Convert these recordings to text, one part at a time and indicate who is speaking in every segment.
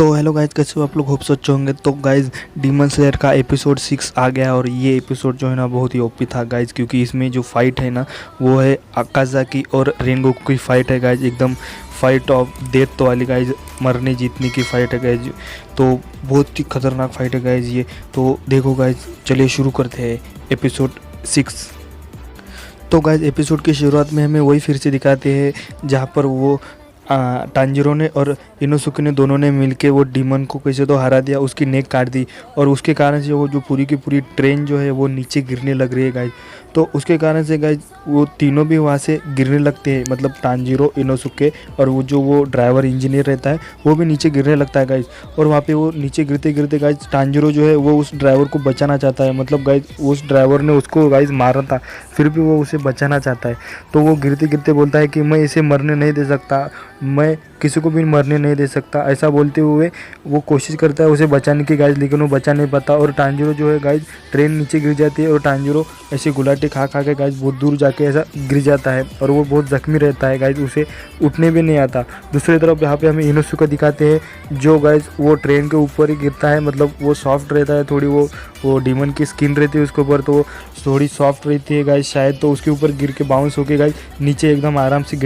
Speaker 1: तो hello guys, कैसे हो आप लोग? होप सो अच्छे होंगे। तो गाइज डीमन स्लेयर का एपिसोड 6 आ गया और ये एपिसोड जो है ना बहुत ही ओपी था गाइज, क्योंकि इसमें जो फाइट है ना वो है अकाज़ाकी और रेंगोकू की फाइट है गाइज। एकदम फाइट ऑफ डेथ तो वाली गाइज, मरने जीतने की फाइट है गाइज। तो बहुत ही खतरनाक फाइट है गाइज ये। तो देखो गाइज, चलिए शुरू करते हैं एपिसोड 6। तो गाइज एपिसोड की शुरुआत में हमें वही फिर से दिखाते हैं जहाँ पर वो टांजिरो ने और इनोसुके ने दोनों ने मिलके वो डीमन को कैसे तो हरा दिया, उसकी नेक काट दी और उसके कारण से वो जो पूरी की पूरी ट्रेन जो है वो नीचे गिरने लग रही है गाइज। तो उसके कारण से गाइज वो तीनों भी वहाँ से गिरने लगते हैं, मतलब टांजिरो, इनोसुके और वो ड्राइवर इंजीनियर रहता है वो भी नीचे गिरने लगता है गाइज। और वहाँ पे वो नीचे गिरते गिरते गाइज टांजिरो जो है वो उस ड्राइवर को बचाना चाहता है, मतलब गाइज उस ड्राइवर ने उसको गाइज मारा था, फिर भी वो उसे बचाना चाहता है। तो वो गिरते गिरते बोलता है कि मैं इसे मरने नहीं दे सकता, मैं किसी को भी मरने नहीं दे सकता। ऐसा बोलते हुए वो कोशिश करता है उसे बचाने की गाइज, लेकिन वो बचा नहीं पाता और टांजिरो जो है गाइज ट्रेन नीचे गिर जाती है और टांजिरो ऐसे गुलाटी खा खा के गाइज बहुत दूर जाके ऐसा गिर जाता है और वो बहुत जख्मी रहता है गाइज, उसे उठने भी नहीं आता। दूसरी तरफ यहाँ पे हमें इनोसुके दिखाते हैं जो गाइज वो ट्रेन के ऊपर ही गिरता है, मतलब वो सॉफ्ट रहता है थोड़ी, वो डीमन की स्किन रहती है उसके ऊपर, तो वो थोड़ी सॉफ्ट रहती है गाइज शायद, तो उसके ऊपर गिर के बाउंस होके गाइज नीचे एकदम आराम से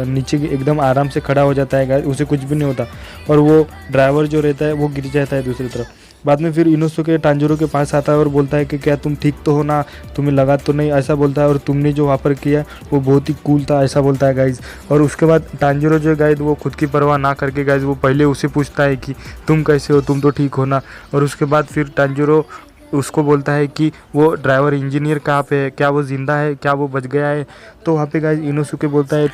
Speaker 1: नीचे एकदम आराम से खड़ा हो जाता है गाइज, उसे कुछ भी नहीं होता। और वो ड्राइवर जो रहता है वो गिर जाता है दूसरी तरफ। बाद में फिर इनोसुके टांजिरो के पास आता है और बोलता है कि क्या तुम ठीक तो हो ना, तुम्हें लगा तो नहीं, ऐसा बोलता है, और तुमने जो वहाँ पर किया वो बहुत ही कूल था, ऐसा बोलता है गाइज। और उसके बाद टांजिरो जो है गाइज वो खुद की परवाह ना करके गाइज वो पहले उसे पूछता है कि तुम कैसे हो, तुम तो ठीक हो ना। और उसके बाद फिर टांजिरो उसको बोलता है कि वो ड्राइवर इंजीनियर कहाँ पे है, क्या वो ज़िंदा है, क्या वो बच गया है। तो वहाँ पे गाइज इनोसुके बोलता है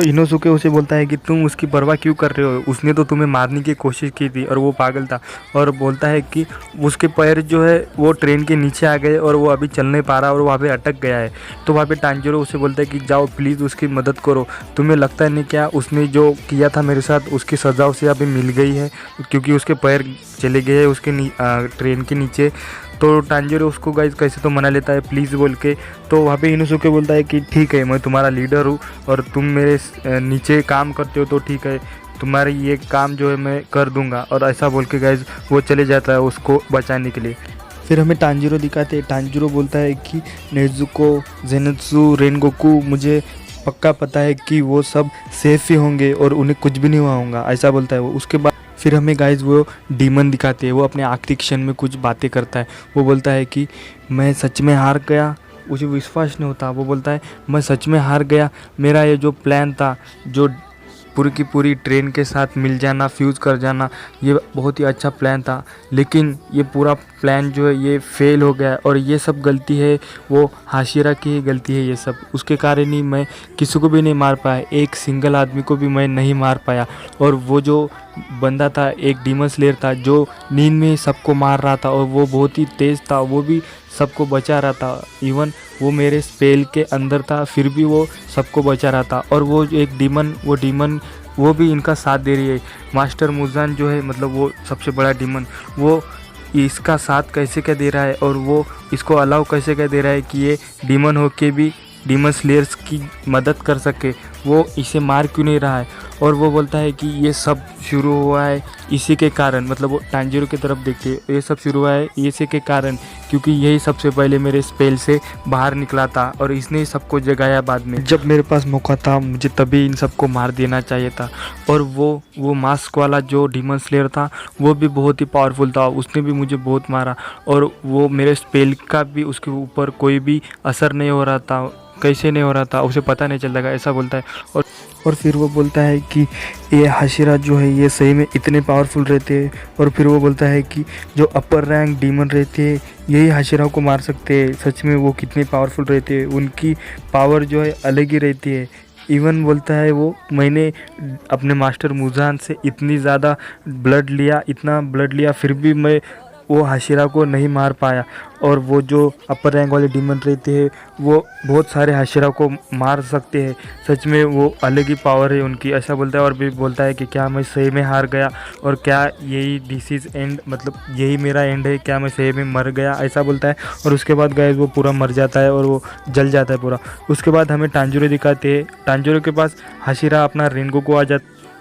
Speaker 1: इनोसुके उसे बोलता है कि तुम उसकी परवाह क्यों कर रहे हो, उसने तो तुम्हें मारने की कोशिश की थी और वो पागल था। और बोलता है कि उसके पैर जो है वो ट्रेन के नीचे आ गए और वो अभी चल नहीं पा रहा और वहाँ पे अटक गया है। तो वहाँ पे टांजिरो उसे बोलता है कि जाओ प्लीज़ उसकी मदद करो, तुम्हें लगता है नहीं क्या उसने जो किया था मेरे साथ उसकी सज़ा उसे अभी मिल गई है, क्योंकि उसके पैर चले गए हैं उसके ट्रेन के नीचे। तो टांजिरो उसको गाइज कैसे तो मना लेता है प्लीज़ बोल के। तो वहाँ पे इनोसुके बोलता है कि ठीक है, मैं तुम्हारा लीडर हूँ और तुम मेरे नीचे काम करते हो तो ठीक है, तुम्हारी ये काम जो है मैं कर दूंगा। और ऐसा बोल के गाइज वो चले जाता है उसको बचाने के लिए। फिर हमें टांजिरो दिखाते हैं, टांजिरो बोलता है कि नेजुको, जेनेत्सु, रेनगोकू, मुझे पक्का पता है कि वो सब सेफ ही होंगे और उन्हें कुछ भी नहीं हुआ होगा, ऐसा बोलता है वो। उसके बाद फिर हमें गाइज वो डीमन दिखाते हैं, वो अपने आखिरी क्षण में कुछ बातें करता है। वो बोलता है कि मैं सच में हार गया, उसे विश्वास नहीं होता। वो बोलता है मैं सच में हार गया, मेरा ये जो प्लान था, जो पूरी की पूरी ट्रेन के साथ मिल जाना, फ्यूज़ कर जाना, ये बहुत ही अच्छा प्लान था, लेकिन ये पूरा प्लान जो है ये फेल हो गया और ये सब गलती है वो हाशिरा की ही गलती है ये सब, उसके कारण ही मैं किसी को भी नहीं मार पाया, एक सिंगल आदमी को भी मैं नहीं मार पाया। और वो जो बंदा था एक डीमन स्लेयर था जो नींद में ही सबको मार रहा था और वो बहुत ही तेज़ था, वो भी सबको बचा रहा था, इवन वो मेरे स्पेल के अंदर था फिर भी वो सबको बचा रहा था। और वो एक डीमन वो भी इनका साथ दे रही है। मास्टर मुजान जो है, मतलब वो सबसे बड़ा डीमन, वो इसका साथ कैसे क्या दे रहा है और वो इसको अलाउ कैसे क्या दे रहा है कि ये डीमन होके भी डीमन स्लेयर्स की मदद कर सके, वो इसे मार क्यों नहीं रहा है। और वो बोलता है कि ये सब शुरू हुआ है इसी के कारण, मतलब वो टांजिरो की तरफ देखते, ये सब शुरू हुआ है इसी के कारण, क्योंकि यही सबसे पहले मेरे स्पेल से बाहर निकला था और इसने ही सबको जगाया बाद में, जब मेरे पास मौका था मुझे तभी इन सबको मार देना चाहिए था। और वो मास्क वाला जो डीमन स्लेयर था वो भी बहुत ही पावरफुल था, उसने भी मुझे बहुत मारा और वो मेरे स्पेल का भी उसके ऊपर कोई भी असर नहीं हो रहा था, कैसे नहीं हो रहा था उसे पता नहीं चलता, ऐसा बोलता है। और फिर वो बोलता है कि ये हाशिरा जो है ये सही में इतने पावरफुल रहते हैं। और फिर वो बोलता है कि जो अपर रैंक डीमन रहते हैं यही हाशिरा को मार सकते हैं, सच में वो कितने पावरफुल रहते हैं, उनकी पावर जो है अलग ही रहती है। इवन बोलता है वो, मैंने अपने मास्टर मुजान से इतना ब्लड लिया फिर भी मैं वो हाशिरा को नहीं मार पाया। और वो जो अपर रैंक वाले डीमन रहते हैं वो बहुत सारे हाशिरा को मार सकते हैं, सच में वो अलग ही पावर है उनकी, ऐसा बोलता है। और भी बोलता है कि क्या मैं सही में हार गया और क्या यही दिस इज़ एंड, मतलब यही मेरा एंड है, क्या मैं सही में मर गया, ऐसा बोलता है। और उसके बाद गाइस वो पूरा मर जाता है और वो जल जाता है पूरा। उसके बाद हमें टांजिरो दिखाते हैं, टांजिरो के पास हाशिरा अपना रेनगोकू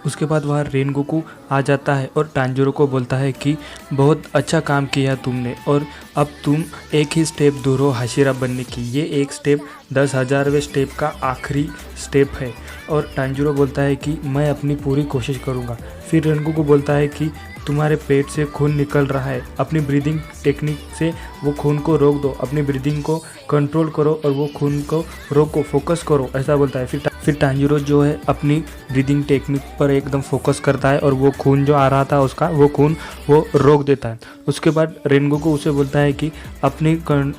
Speaker 1: उसके बाद वहाँ रेनगोकू आ जाता है और टांजिरो को बोलता है कि बहुत अच्छा काम किया तुमने और अब तुम एक ही स्टेप दूर हो हाशिरा बनने की। ये एक स्टेप 10,000वें स्टेप का आखिरी स्टेप है। और टांजिरो बोलता है कि मैं अपनी पूरी कोशिश करूँगा। फिर रेनगोकू बोलता है कि तुम्हारे पेट से खून निकल रहा है, अपनी ब्रीदिंग टेक्निक से वो खून को रोक दो, अपनी ब्रीदिंग को कंट्रोल करो और वो खून को रोको, फोकस करो, ऐसा बोलता है। फिर टांजिरो जो है अपनी ब्रीदिंग टेक्निक पर एकदम फोकस करता है और वो खून जो आ रहा था उसका वो खून वो रोक देता है। उसके बाद रेनगोकू उसे बोलता है कि अपनी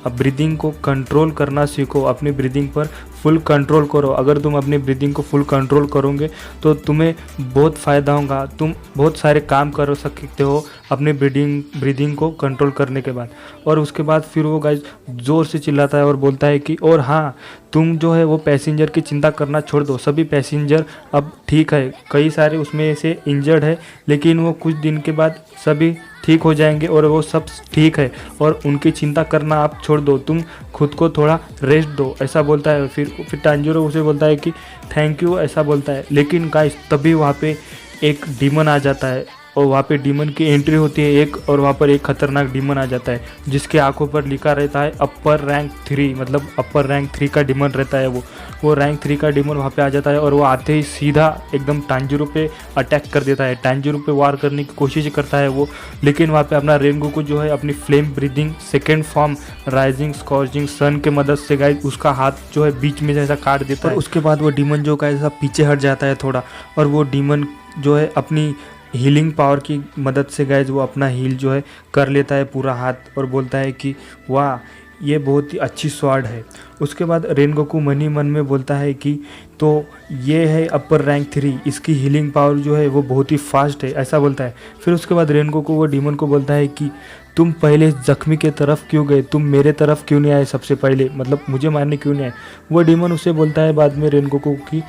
Speaker 1: ब्रीदिंग को कंट्रोल करना सीखो, अपनी ब्रीदिंग पर फुल कंट्रोल करो। अगर तुम अपनी ब्रीदिंग को फुल कंट्रोल करोगे तो तुम्हें बहुत फ़ायदा होगा, तुम बहुत सारे काम कर सकते हो अपने ब्रीदिंग को कंट्रोल करने के बाद। और उसके बाद फिर वो गाइस ज़ोर से चिल्लाता है और बोलता है कि और हाँ, तुम जो है वो पैसेंजर की चिंता करना छोड़ दो, सभी पैसेंजर अब ठीक है, कई सारे उसमें से इंजर्ड है लेकिन वो कुछ दिन के बाद सभी ठीक हो जाएंगे और वो सब ठीक है और उनकी चिंता करना आप छोड़ दो, तुम खुद को थोड़ा रेस्ट दो, ऐसा बोलता है। फिर टांजिरो उसे बोलता है कि थैंक यू, ऐसा बोलता है। लेकिन गाइस तभी वहाँ पे एक डीमन आ जाता है और वहाँ पे डीमन की एंट्री होती है एक, और वहाँ पर एक खतरनाक डीमन आ जाता है जिसके आंखों पर लिखा रहता है अपर रैंक 3, मतलब अपर रैंक 3 का डीमन रहता है वो रैंक 3 का डीमन वहाँ पे आ जाता है और वो आते ही सीधा एकदम टांजिरो पे अटैक कर देता है, टांजिरो पे वार करने की कोशिश करता है वो। लेकिन वहाँ पे अपना रेनगोकू जो है अपनी flame breathing second form rising scorching sun के मदद से गाइस उसका हाथ जो है बीच में जैसा काट देता है। उसके बाद वो डीमन जो गाइस पीछे हट जाता है थोड़ा, और वो डीमन जो है अपनी हीलिंग पावर की मदद से गाइज वो अपना हील जो है कर लेता है पूरा हाथ और बोलता है कि वाह, ये बहुत ही अच्छी स्वॉर्ड है। उसके बाद रेनगोकू मन ही मन में बोलता है कि तो ये है अपर रैंक 3, इसकी हीलिंग पावर जो है वो बहुत ही फास्ट है, ऐसा बोलता है। फिर उसके बाद रेनगोकू वो डीमन को बोलता है कि तुम पहले जख्मी के तरफ क्यों गए, तुम मेरे तरफ क्यों नहीं आए सबसे पहले, मतलब मुझे मारने क्यों नहीं आए। वो डीमन उसे बोलता है बाद में रेनगोकू की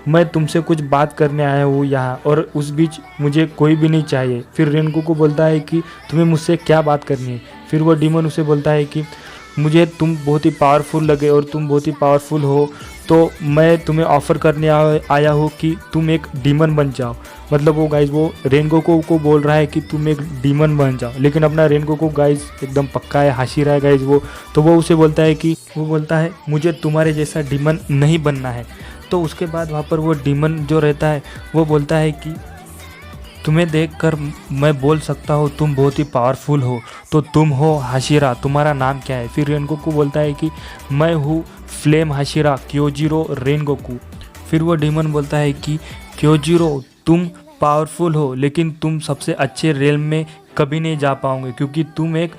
Speaker 1: मैं तुमसे कुछ बात करने आया हूँ यहाँ, और उस बीच मुझे कोई भी नहीं चाहिए। फिर रेनगोकू बोलता है कि तुम्हें मुझसे क्या बात करनी है। फिर वो डीमन उसे बोलता है कि मुझे तुम बहुत ही पावरफुल लगे और तुम बहुत ही पावरफुल हो, तो मैं तुम्हें ऑफ़र करने आया हूँ कि तुम एक डीमन बन जाओ। मतलब वो गाइज वो रेनगोकू को बोल रहा है कि तुम एक डीमन बन जाओ, लेकिन अपना रेनगोकू गाइज एकदम पक्का है, हाशिरा है गाइज वो। तो वो उसे बोलता है कि वो बोलता है मुझे तुम्हारे जैसा डीमन नहीं बनना है। तो उसके बाद वहाँ पर वो डीमन जो रहता है वो बोलता है कि तुम्हें देखकर मैं बोल सकता हूँ तुम बहुत ही पावरफुल हो, तो तुम हो हाशिरा, तुम्हारा नाम क्या है। फिर रेनगोकू बोलता है कि मैं हूँ फ्लेम हाशिरा क्योजिरो रेनगोकू। फिर वो डीमन बोलता है कि क्योजिरो तुम पावरफुल हो लेकिन तुम सबसे अच्छे रेल में कभी नहीं जा पाओगे, क्योंकि तुम एक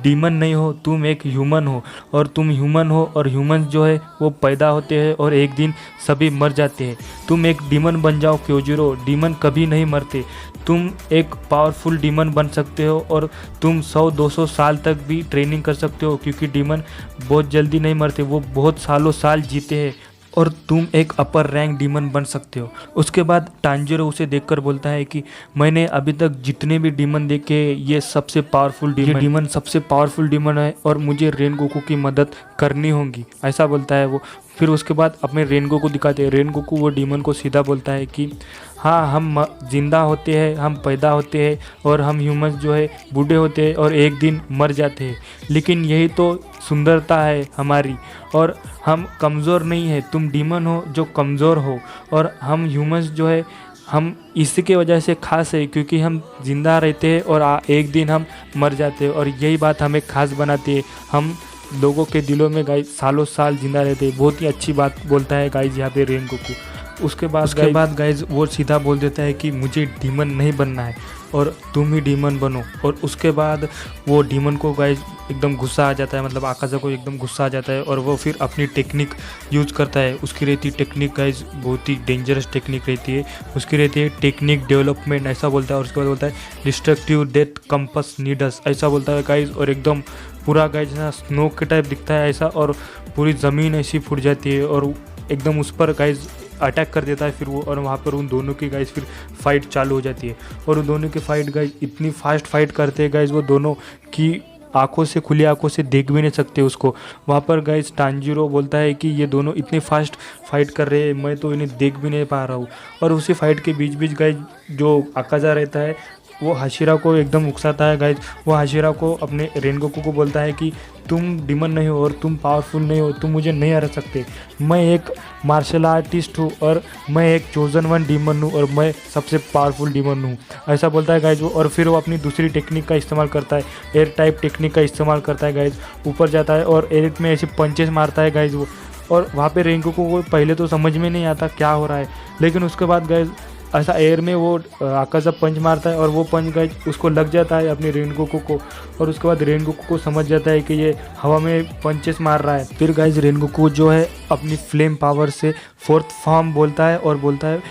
Speaker 1: डीमन नहीं हो, तुम एक ह्यूमन हो, और तुम ह्यूमन हो और ह्यूमन जो है वो पैदा होते हैं और एक दिन सभी मर जाते हैं। तुम एक डीमन बन जाओ क्योजिरो, डीमन कभी नहीं मरते, तुम एक पावरफुल डीमन बन सकते हो और तुम 100-200 साल तक भी ट्रेनिंग कर सकते हो, क्योंकि डीमन बहुत जल्दी नहीं मरते, वो बहुत सालों साल जीते हैं, और तुम एक अपर रैंक डीमन बन सकते हो। उसके बाद टांजिरो उसे देखकर बोलता है कि मैंने अभी तक जितने भी डीमन देखे ये सबसे पावरफुल डीमन सबसे पावरफुल डीमन है और मुझे रेनगोकू की मदद करनी होगी, ऐसा बोलता है वो। फिर उसके बाद अपने रेनगोकू दिखाते हैं। रेनगोकू वो डीमन को सीधा बोलता है कि हाँ, हम जिंदा होते हैं, हम पैदा होते हैं और हम ह्यूमंस जो है बूढ़े होते हैं और एक दिन मर जाते हैं, लेकिन यही तो सुंदरता है हमारी, और हम कमज़ोर नहीं है, तुम डीमन हो जो कमज़ोर हो, और हम ह्यूमंस जो है हम इसके वजह से खास है क्योंकि हम जिंदा रहते हैं और एक दिन हम मर जाते हैं, और यही बात हमें खास बनाती है, हम लोगों के दिलों में गाइस सालों साल जिंदा रहते हैं। बहुत ही अच्छी बात बोलता है गाइस यहाँ पे रेनगोकू। उसके बाद गाइज वो सीधा बोल देता है कि मुझे डीमन नहीं बनना है और तुम ही डीमन बनो। और उसके बाद वो डीमन को गाइज एकदम गुस्सा आ जाता है, मतलब आकाज़ा को एकदम गुस्सा आ जाता है और वो फिर अपनी टेक्निक यूज़ करता है। उसकी रहती टेक्निक गाइज बहुत ही डेंजरस टेक्निक रहती है, उसकी रहती है टेक्निक डेवलपमेंट, ऐसा बोलता है। और उसके बाद बोलता है डिस्ट्रक्टिव डेथ कंपस नीडस, ऐसा बोलता है गाइज। और एकदम पूरा गाइज ना स्नो के टाइप दिखता है ऐसा, और पूरी ज़मीन ऐसी फूट जाती है और एकदम उस पर गाइज अटैक कर देता है फिर वो, और वहाँ पर उन दोनों की गाइज फिर फाइट चालू हो जाती है। और उन दोनों की फाइट गाइज इतनी फास्ट फाइट करते हैं गाइज वो दोनों कि आंखों से, खुली आंखों से देख भी नहीं सकते उसको। वहाँ पर गाइज टांजीरो बोलता है कि ये दोनों इतने फास्ट फाइट कर रहे हैं, मैं तो इन्हें देख भी नहीं पा रहा हूँ। और उसी फाइट के बीच बीच गाइज जो अकाजा रहता है वो हाशिरा को एकदम उकसाता है गाइज। वो हाशिरा को अपने रेनगोकू को बोलता है कि तुम डीमन नहीं हो और तुम पावरफुल नहीं हो, तुम मुझे नहीं हरा सकते। मैं एक मार्शल आर्टिस्ट हूँ और मैं एक चोजन वन डीमन हूँ और मैं सबसे पावरफुल डीमन हूँ, ऐसा बोलता है गाइज वो। और फिर वो अपनी दूसरी टेक्निक का इस्तेमाल करता है, एयर टाइप टेक्निक का इस्तेमाल करता है गाइज। ऊपर जाता है और एयर में ऐसे पंचेस मारता है गाइज वो। और वहाँ पे रेनगोकू को पहले तो समझ में नहीं आता क्या हो रहा है, लेकिन उसके बाद गाइज ऐसा एयर में वो आकाशा पंच मारता है और वो पंच गाइज उसको लग जाता है अपने रेनगोकू को। और उसके बाद रेनगोकू को समझ जाता है कि ये हवा में पंचेस मार रहा है। फिर गाइज रेनगोकू जो है अपनी फ्लेम पावर से फोर्थ फॉर्म बोलता है और बोलता है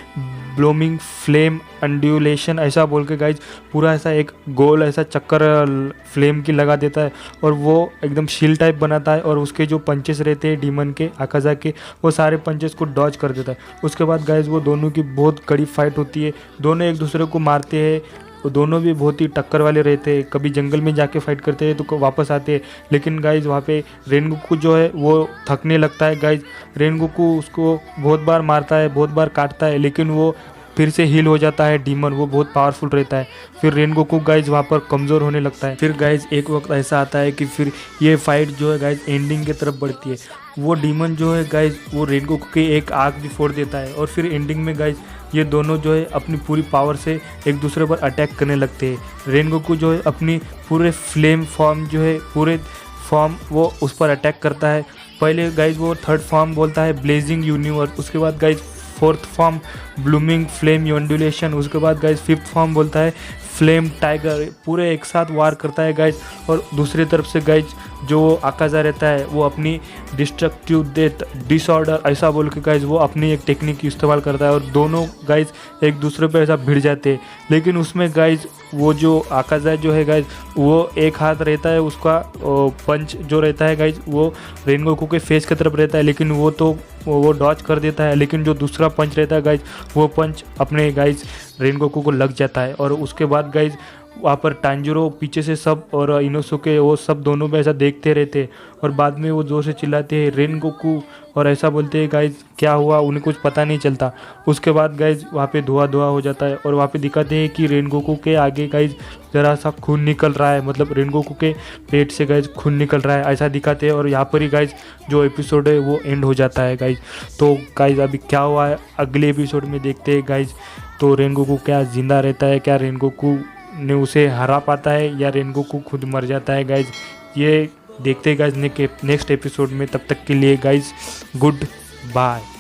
Speaker 1: ब्लोमिंग फ्लेम अंड्यूलेशन, ऐसा बोल के गाइज पूरा ऐसा एक गोल ऐसा चक्कर फ्लेम की लगा देता है और वो एकदम शील टाइप बनाता है। और उसके जो पंचेस रहते हैं डीमन के, आकाजा के, वो सारे पंचेस को डॉज कर देता है। उसके बाद गाइज वो दोनों की बहुत कड़ी फाइट होती है, दोनों एक दूसरे को मारते हैं। वो दोनों भी बहुत ही टक्कर वाले रहते हैं, कभी जंगल में जाके फाइट करते हैं तो वापस आते हैं। लेकिन गाइज वहाँ पे रेनगोकू जो है वो थकने लगता है गाइज। रेनगोकू उसको बहुत बार मारता है, बहुत बार काटता है, लेकिन वो फिर से हील हो जाता है डीमन, वो बहुत पावरफुल रहता है। फिर रेनगोकू गाइज वहाँ पर कमज़ोर होने लगता है। फिर गाइज एक वक्त ऐसा आता है कि फिर ये फाइट जो है गाइज एंडिंग की तरफ बढ़ती है। वो डीमन जो है गाइज वो रेनगोकू की एक आँख भी फोड़ देता है और फिर एंडिंग में गाइज ये दोनों जो है अपनी पूरी पावर से एक दूसरे पर अटैक करने लगते हैं। रेनगोकू जो है अपनी पूरे फ्लेम फॉर्म जो है पूरे फॉर्म वो उस पर अटैक करता है। पहले गाइज वो थर्ड फॉर्म बोलता है ब्लेजिंग यूनिवर्स, उसके बाद guys fourth form blooming flame undulation, उसके बाद गाइज फिफ्थ फॉर्म बोलता है फ्लेम टाइगर। पूरे एक साथ वार करता है गाइज। और दूसरी तरफ से गाइज जो आकाजा रहता है वो अपनी डिस्ट्रक्टिव डेथ डिसऑर्डर ऐसा बोल के गाइज वो अपनी एक टेक्निक इस्तेमाल करता है और दोनों गाइज एक दूसरे पे ऐसा भिड़ जाते हैं। लेकिन उसमें गाइज वो जो आकाजा जो है गाइज वो एक हाथ रहता है उसका पंच जो रहता है गाइज वो रेनगोकू के फेस की तरफ रहता है, लेकिन वो डॉज कर देता है। लेकिन जो दूसरा पंच रहता है गाइज वो पंच अपने गाइज रेनगोकू को लग जाता है। और उसके बाद गाइज वहाँ पर टांजीरो पीछे से सब और इनोसुके वो सब दोनों में ऐसा देखते रहते हैं और बाद में वो जोर से चिल्लाते हैं रेनगोकू और ऐसा बोलते हैं गाइज क्या हुआ, उन्हें कुछ पता नहीं चलता। उसके बाद गाइज वहाँ पे धुआं धुआं हो जाता है और वहाँ पे दिखाते हैं कि रेनगोकू के आगे गाइज ज़रा सा खून निकल रहा है, मतलब रेनगोकू के पेट से गाइज खून निकल रहा है ऐसा दिखाते हैं। और यहाँ पर ही गाइज जो एपिसोड है वो एंड हो जाता है गाइज। तो गाइज अभी क्या हुआ है अगले एपिसोड में देखते हैं गाइज। तो रेनगोकू क्या जिंदा रहता है, क्या रेनगोकू ने उसे हरा पाता है या रेनगोकू खुद मर जाता है गाइज, ये देखते हैं गाइज नेक्स्ट एपिसोड में। तब तक के लिए गाइज गुड बाय।